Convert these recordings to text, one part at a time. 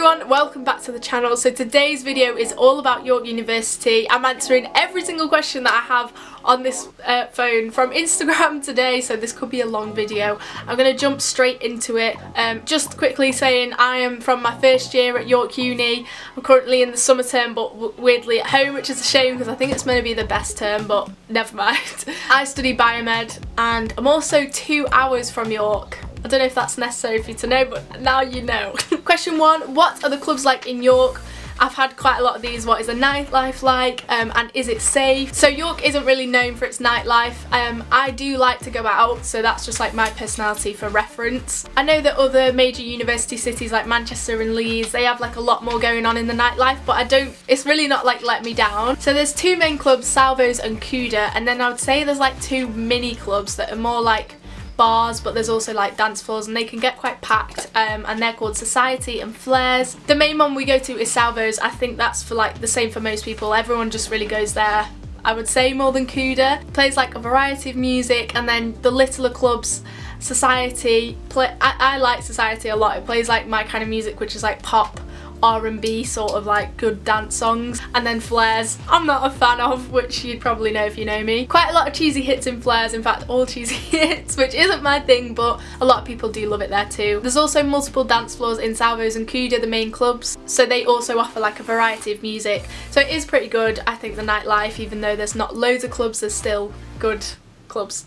everyone, welcome back to the channel. So today's video is all about York University. I'm answering every single question that I have on this phone from Instagram today, so this could be a long video. I'm going to jump straight into it. Just quickly saying I am from my first year at York Uni. I'm currently in the summer term but weirdly at home, which is a shame because I think it's meant to be the best term, but never mind. I study biomed and I'm also 2 hours from York. I don't know if that's necessary for you to know, but now you know. Question 1, what are the clubs like in York? I've had quite a lot of these. What is the nightlife like, and is it safe? So York isn't really known for its nightlife. I do like to go out, so that's just like my personality for reference. I know that other major university cities like Manchester and Leeds, they have like a lot more going on in the nightlife, but it's really not like let me down. So there's two main clubs, Salvos and Cuda, and then I would say there's like two mini clubs that are more like bars, but there's also like dance floors and they can get quite packed, and they're called Society and Flares. The main one we go to is Salvos. I think that's for like the same for most people. Everyone just really goes there, I would say, more than Cuda. Plays like a variety of music, and then the littler clubs, Society, I like Society a lot. It plays like my kind of music, which is like pop, R&B, sort of like good dance songs. And then Flares, I'm not a fan of, which you'd probably know if you know me. Quite a lot of cheesy hits in Flares, in fact all cheesy hits, which isn't my thing, but a lot of people do love it there too. There's also multiple dance floors in Salvos and Cuda, the main clubs, so they also offer like a variety of music. So it is pretty good, I think, the nightlife. Even though there's not loads of clubs, there's still good clubs.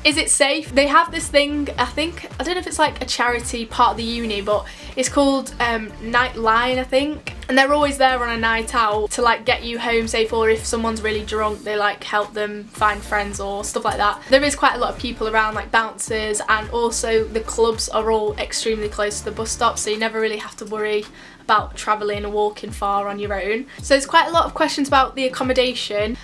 Is it safe? They have this thing, I don't know if it's like a charity part of the uni, but it's called Nightline, I think. And they're always there on a night out to like get you home safe, or if someone's really drunk they like help them find friends or stuff like that. There is quite a lot of people around, like bouncers, and also the clubs are all extremely close to the bus stop, so you never really have to worry about travelling or walking far on your own. So there's quite a lot of questions about the accommodation.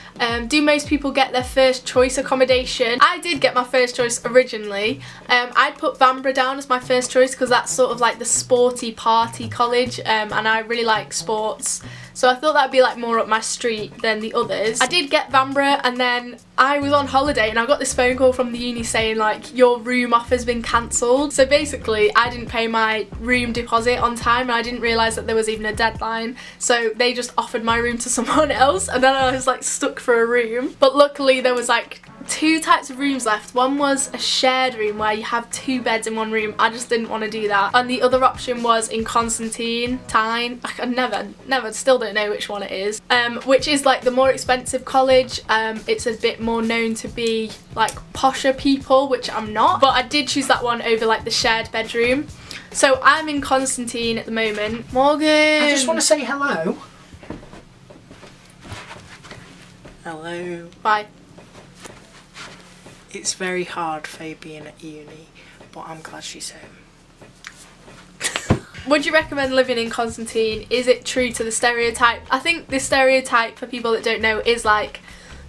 Do most people get their first choice accommodation? I did get my first choice originally. I'd put Vanbrugh down as my first choice because that's sort of like the sporty party college, and I really like sports, so I thought that'd be like more up my street than the others. I did get Vanbrugh, and then I was on holiday and I got this phone call from the uni saying like your room offer's been cancelled. So basically I didn't pay my room deposit on time and I didn't realise that there was even a deadline, so they just offered my room to someone else, and then I was like stuck for a room. But luckily there was like two types of rooms left. One was a shared room where you have two beds in one room. I just didn't want to do that. And the other option was in Constantine. I never still don't know which one it is, which is like the more expensive college. It's a bit more known to be like posher people, which I'm not, but I did choose that one over like the shared bedroom. So I'm in Constantine at the moment. Morgan, I just want to say hello. Hello. Bye. It's very hard, Faye, being at uni, but I'm glad she's home. Would you recommend living in Constantine? Is it true to the stereotype? I think the stereotype, for people that don't know, is like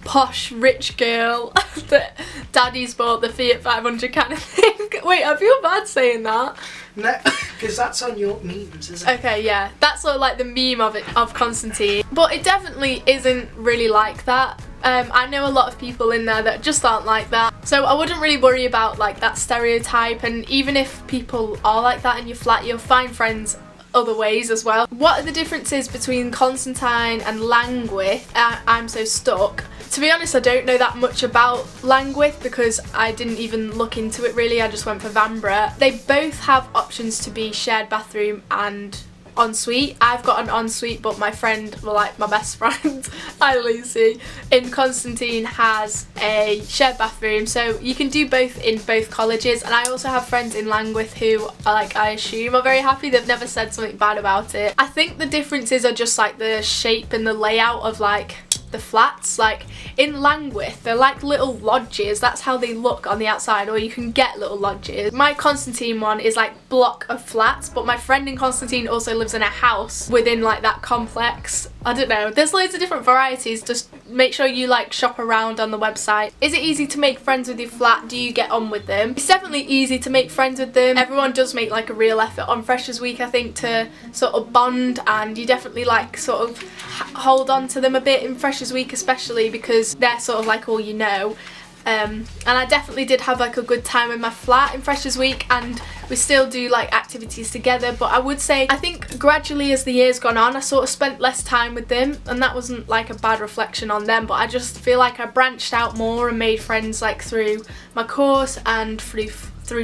posh rich girl that daddy's bought the Fiat 500 kind of thing. Wait, I feel bad saying that. No, because that's on York memes, isn't it? Okay, yeah, that's sort of like the meme of Constantine, but it definitely isn't really like that. I know a lot of people in there that just aren't like that, so I wouldn't really worry about like that stereotype. And even if people are like that in your flat, you'll find friends other ways as well. What are the differences between Constantine and Langwith? I'm so stuck. To be honest, I don't know that much about Langwith because I didn't even look into it really. I just went for Vanbrugh. They both have options to be shared bathroom and ensuite. I've got an ensuite, but my friend, well, like my best friend, hi Lucy, in Constantine has a shared bathroom, so you can do both in both colleges. And I also have friends in Langwith who are like, I assume, are very happy. They've never said something bad about it. I think the differences are just like the shape and the layout of like the flats. Like in Langwith, they're like little lodges, that's how they look on the outside, or you can get little lodges. My Constantine one is like block of flats, but my friend in Constantine also lives in a house within like that complex. I don't know, there's loads of different varieties. Just make sure you like shop around on the website. Is it easy to make friends with your flat? Do you get on with them? It's definitely easy to make friends with them. Everyone does make like a real effort on Freshers Week, I think, to sort of bond, and you definitely like sort of hold on to them a bit in Freshers Week, especially because they're sort of like all you know. And I definitely did have like a good time in my flat in Freshers Week, and we still do like activities together. But I would say I think gradually as the years gone on, I sort of spent less time with them, and that wasn't like a bad reflection on them, but I just feel like I branched out more and made friends like through my course and through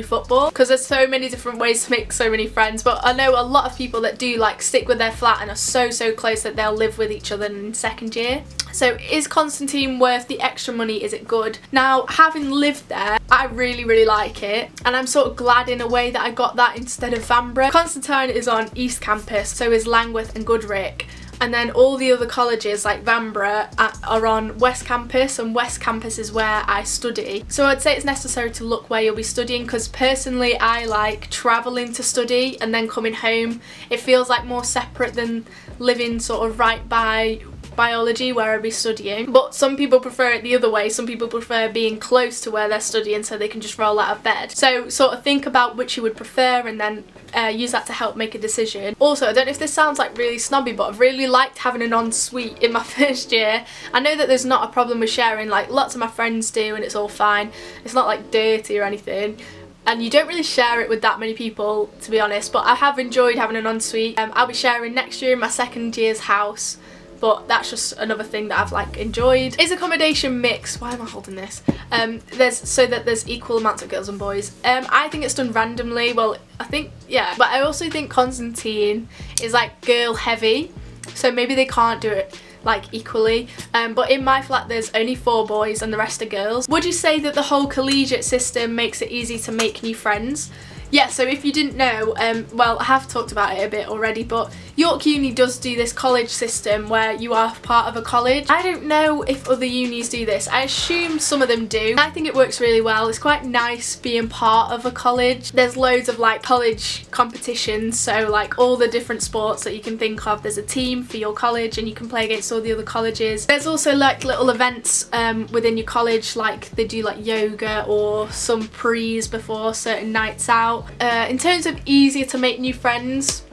football, because there's so many different ways to make so many friends. But I know a lot of people that do like stick with their flat and are so close that they'll live with each other in second year. So is Constantine worth the extra money? Is it good? Now, having lived there, I really like it, and I'm sort of glad in a way that I got that instead of Vanbrugh. Constantine is on East Campus, so is Langworth and Goodrick. And then all the other colleges like Vanbrugh are on West Campus, and West Campus is where I study. So I'd say it's necessary to look where you'll be studying, because personally I like travelling to study and then coming home. It feels like more separate than living sort of right by biology where I'll be studying. But some people prefer it the other way. Some people prefer being close to where they're studying so they can just roll out of bed. So sort of think about which you would prefer and then use that to help make a decision. Also, I don't know if this sounds like really snobby, but I've really liked having an ensuite in my first year. I know that there's not a problem with sharing, like lots of my friends do, and it's all fine. It's not like dirty or anything. And you don't really share it with that many people, to be honest, but I have enjoyed having an ensuite. I'll be sharing next year in my second year's house, but that's just another thing that I've like enjoyed. Is accommodation mixed? Why am I holding this? There's equal amounts of girls and boys. I think it's done randomly. Well, I think, yeah, but I also think Constantine is like girl heavy, so maybe they can't do it like equally. But in my flat there's only 4 boys and the rest are girls. Would you say that the whole collegiate system makes it easy to make new friends? Yeah, so if you didn't know, well, I have talked about it a bit already, but York Uni does do this college system where you are part of a college. I don't know if other unis do this. I assume some of them do. I think it works really well. It's quite nice being part of a college. There's loads of like college competitions, so like all the different sports that you can think of. There's a team for your college and you can play against all the other colleges. There's also like little events within your college, like they do like yoga or some prees before certain nights out. In terms of easier to make new friends,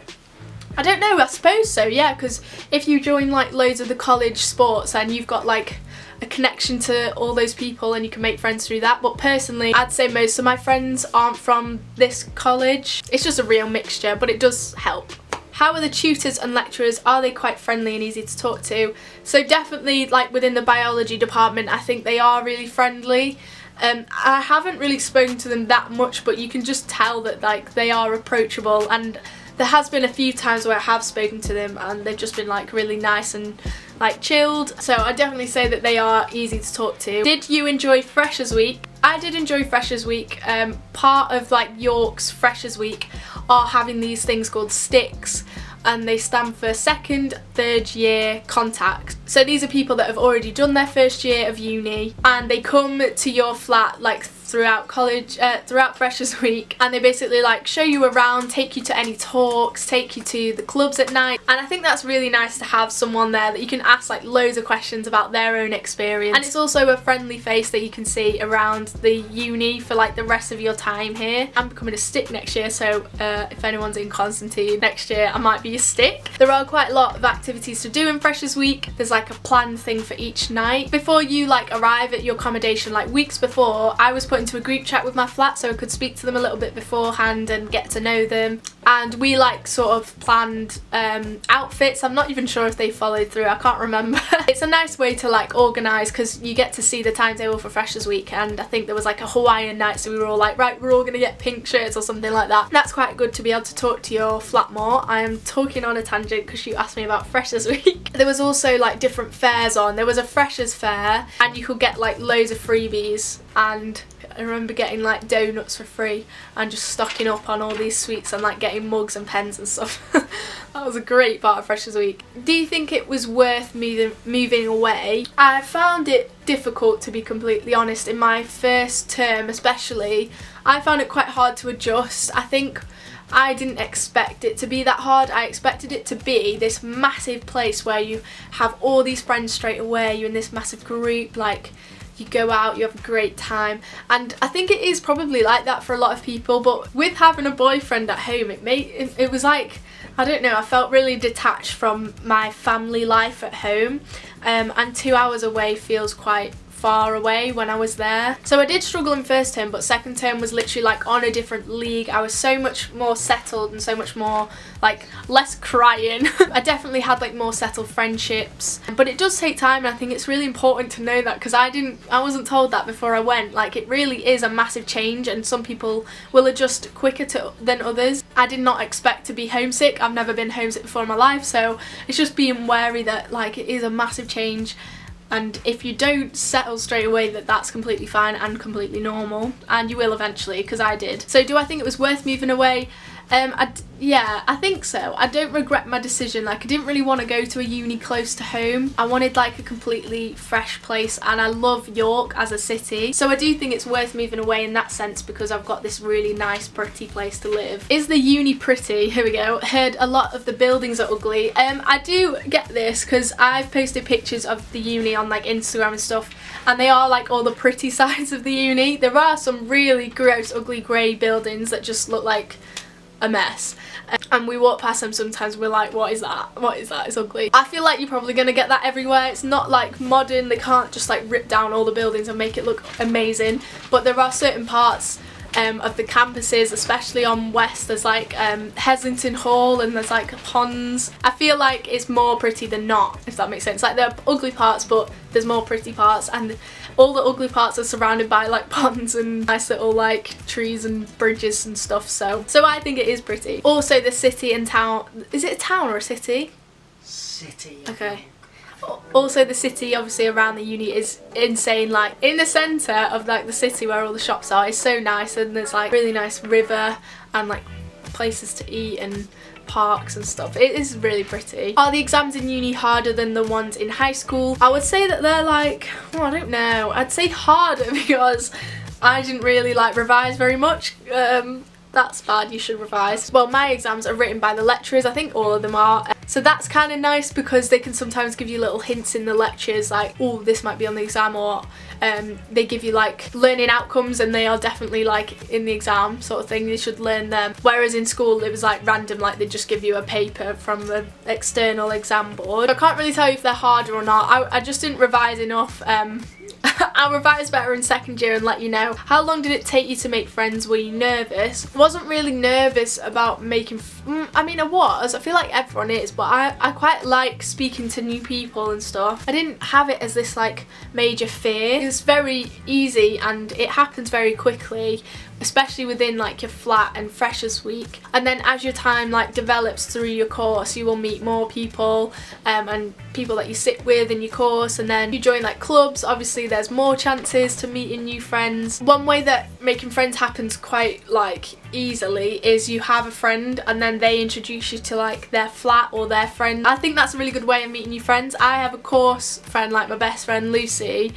I don't know, I suppose so, yeah, because if you join like loads of the college sports and you've got like a connection to all those people and you can make friends through that. But personally, I'd say most of my friends aren't from this college. It's just a real mixture, but it does help. How are the tutors and lecturers? Are they quite friendly and easy to talk to? So definitely like within the biology department, I think they are really friendly. I haven't really spoken to them that much, but you can just tell that like they are approachable, and there has been a few times where I have spoken to them and they've just been like really nice and like chilled. So I definitely say that they are easy to talk to. Did you enjoy Freshers Week? I did enjoy Freshers Week. Part of like York's Freshers Week are having these things called sticks, and they stand for second, third year contacts. So these are people that have already done their first year of uni and they come to your flat like throughout college, throughout Freshers Week, and they basically like show you around, take you to any talks, take you to the clubs at night. And I think that's really nice to have someone there that you can ask like loads of questions about their own experience, and it's also a friendly face that you can see around the uni for like the rest of your time here. I'm becoming a stick next year, so if anyone's in Constantine next year, I might be a stick. There are quite a lot of activities to do in Freshers Week. There's like a planned thing for each night. Before you like arrive at your accommodation, like weeks before, I was put into a group chat with my flat so I could speak to them a little bit beforehand and get to know them, and we like sort of planned outfits. I'm not even sure if they followed through, I can't remember. It's a nice way to like organise, because you get to see the timetable for Freshers Week, and I think there was like a Hawaiian night, so we were all like, right, we're all gonna get pink shirts or something like that. That's quite good to be able to talk to your flat more. I am talking on a tangent because you asked me about Freshers Week. There was also like different fairs on. There was a Freshers fair and you could get like loads of freebies, and I remember getting like donuts for free and just stocking up on all these sweets and like getting mugs and pens and stuff. That was a great part of Freshers Week. Do you think it was worth moving away? I found it difficult, to be completely honest. In my first term especially, I found it quite hard to adjust. I think I didn't expect it to be that hard. I expected it to be this massive place where you have all these friends straight away, you're in this massive group, like you go out, you have a great time, and I think it is probably like that for a lot of people. But with having a boyfriend at home, it was like, I don't know, I felt really detached from my family life at home, and 2 hours away feels quite far away when I was there. So I did struggle in first term, but second term was literally like on a different league. I was so much more settled and so much more like less crying. I definitely had like more settled friendships, but it does take time, and I think it's really important to know that, because I wasn't told that before I went. Like, it really is a massive change, and some people will adjust quicker than others. I did not expect to be homesick. I've never been homesick before in my life, so it's just being wary that like it is a massive change, and if you don't settle straight away, that's completely fine and completely normal, and you will eventually, because I did. So do I think it was worth moving away? Yeah, I think so. I don't regret my decision. Like, I didn't really want to go to a uni close to home. I wanted like a completely fresh place, and I love York as a city. So I do think it's worth moving away in that sense, because I've got this really nice, pretty place to live. Is the uni pretty? Here we go. Heard a lot of the buildings are ugly. I do get this because I've posted pictures of the uni on like Instagram and stuff, and they are like all the pretty sides of the uni. There are some really gross, ugly grey buildings that just look like a mess, and we walk past them sometimes, we're like, what is that? What is that? It's ugly. I feel like you're probably gonna get that everywhere. It's not like modern. They can't just like rip down all the buildings and make it look amazing, but there are certain parts of the campuses, especially on West, there's like Heslington Hall, and there's like ponds. I feel like it's more pretty than not, if that makes sense. Like, there are ugly parts, but there's more pretty parts, and all the ugly parts are surrounded by like ponds and nice little like trees and bridges and stuff, so I think it is pretty. Also, the city and town, is it a town or a city? City. Okay. Also, the city obviously around the uni is insane. Like, in the centre of like the city where all the shops are, is so nice, and there's like really nice river and like places to eat and parks and stuff. It is really pretty. Are the exams in uni harder than the ones in high school? I would say that they're like, oh, I don't know, I'd say harder because I didn't really like revise very much. That's bad, you should revise. Well, my exams are written by the lecturers, I think all of them are. So that's kind of nice, because they can sometimes give you little hints in the lectures, like, oh, this might be on the exam, or they give you like learning outcomes, and they are definitely like in the exam sort of thing. You should learn them. Whereas in school it was like random, like they just give you a paper from the external exam board. I can't really tell you if they're harder or not. I just didn't revise enough. I'll revise better in second year and let you know. How long did it take you to make friends? Were you nervous? Wasn't really nervous about making I mean, I was. I feel like everyone is, but I quite like speaking to new people and stuff. I didn't have it as this like major fear. It was very easy, and it happens very quickly, especially within like your flat and freshers week. And then as your time like develops through your course, you will meet more people and people that you sit with in your course, and then you join like clubs. Obviously there's more chances to meeting new friends. One way that making friends happens quite like easily is you have a friend, and then they introduce you to like their flat or their friend. I think that's a really good way of meeting new friends. I have a course friend, like my best friend Lucy.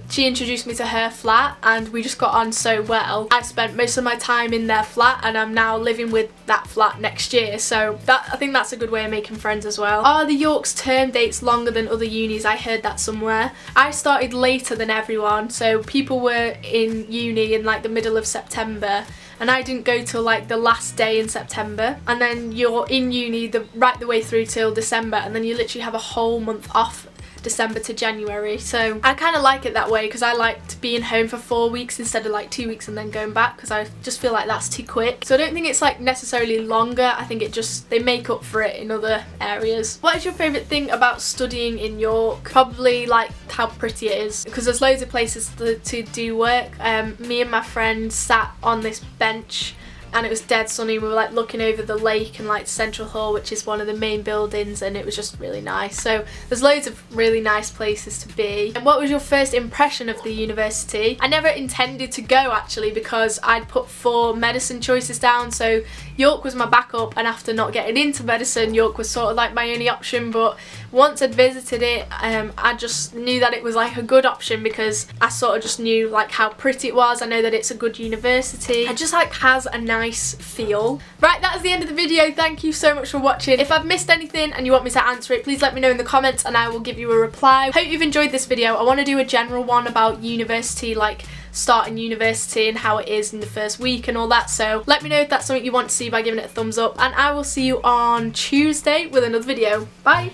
She introduced me to her flat, and we just got on so well. I've spent most of my time in their flat, and I'm now living with that flat next year, so I think that's a good way of making friends as well. Are the York's term dates longer than other unis? I heard that somewhere. I started later than everyone, so people were in uni in like the middle of September, and I didn't go till like the last day in September, and then you're in uni right the way through till December, and then you literally have a whole month off December to January. So I kind of like it that way, because I like being home for 4 weeks instead of like 2 weeks and then going back, because I just feel like that's too quick. So I don't think it's like necessarily longer. I think they make up for it in other areas. What is your favourite thing about studying in York? Probably like how pretty it is, because there's loads of places to do work. Me and my friend sat on this bench, and it was dead sunny. We were like looking over the lake and like Central Hall, which is one of the main buildings, and it was just really nice. So there's loads of really nice places to be. And what was your first impression of the university? I never intended to go actually, because I'd put 4 medicine choices down, so York was my backup, and after not getting into medicine, York was sort of like my only option. But once I'd visited it, I just knew that it was like a good option, because I sort of just knew like how pretty it was. I know that it's a good university. It just like has a nice feel. Right, that is the end of the video. Thank you so much for watching. If I've missed anything and you want me to answer it, please let me know in the comments and I will give you a reply. Hope you've enjoyed this video. I want to do a general one about university, like starting university and how it is in the first week and all that, so let me know if that's something you want to see by giving it a thumbs up, and I will see you on Tuesday with another video. Bye!